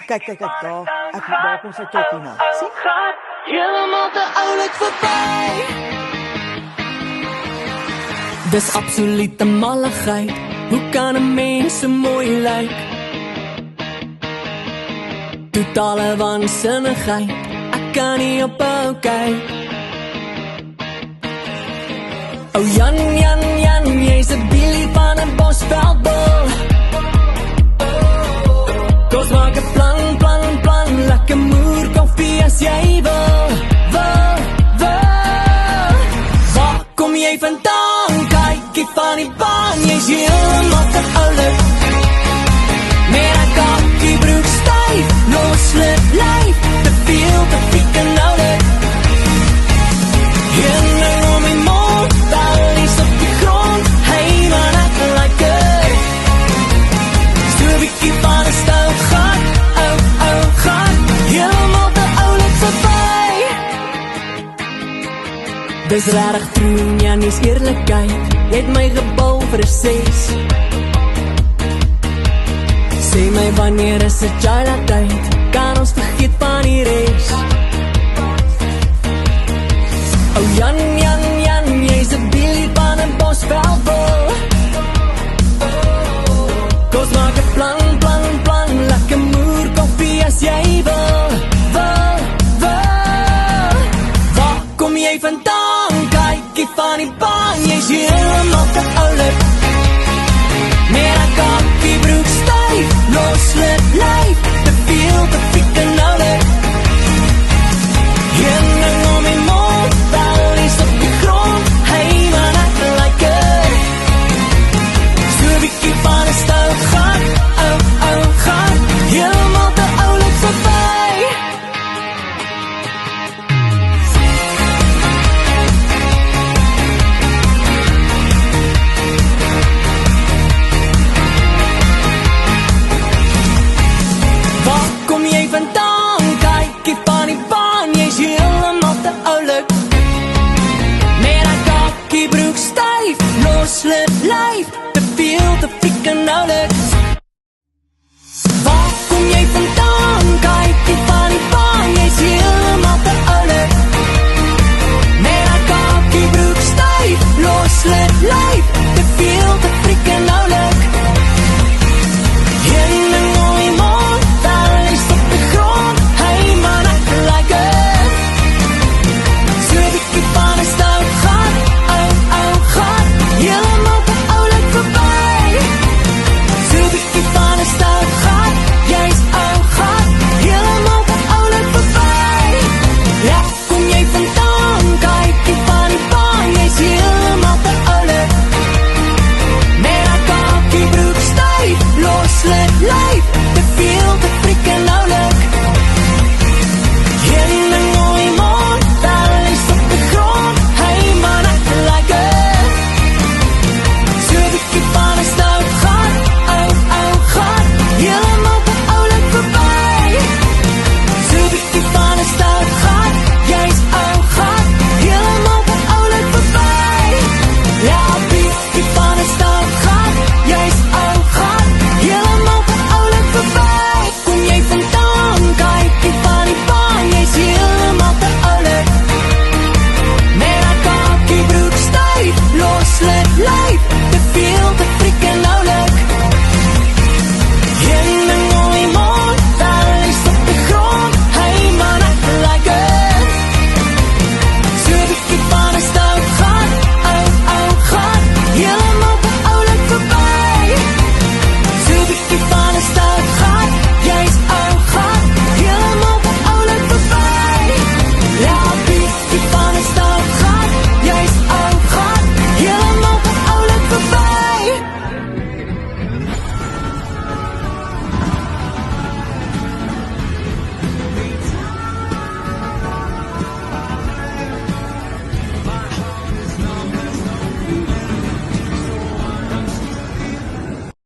Kijk, daar komt sy tokkie nou. Sien? Helemaal te oulik verby. Dis absolute malligheid. Hoe kan 'n mens so mooi lyk? Totale waansinnigheid. Ek kan nie ophou kyk. Oh Jan, jy's 'n bielie van 'n bosveldbul. Kos maak 'n plan, lekker moer koffie as jy wil. Waar kom jy vandaan? Kykie van die baan, jy's helemaal te oulik. Met 'n kakkie broek styf, loslip lyf, te veel te piek en oulik. Hinder om die mond, balies op die grond, hey man ek like it. Stuur biekie van 'n stout gat, gat, helemaal te oulik verby. Dis rarig true en Jannie's eerlikheid, jy het my gebou vir 'n 6. Sê my wanneer is dit Jaila tyd, kan ons vergeet van die res. Oh Jan, jy's 'n bielie van 'n bosveldbul. Kos maak 'n plan, lekker moer koffie as jy wil. Waar kom jy vandaan? Kykie van die baan, jy's helemaal te oulik. Met 'n kakkie broek styf, loslip lyf, te veel te piek en oulik. Hinder om die mond, balies op die grond, hey man ek like it. Stuur biekie van 'n stout gat, gat, helemaal te oulik verby. Waar kom jy vandaan? Kykie van die baan, jy's helemaal te oulik. Met 'n kakkie broek styf, loslip lyf, te veel te piek en oulik.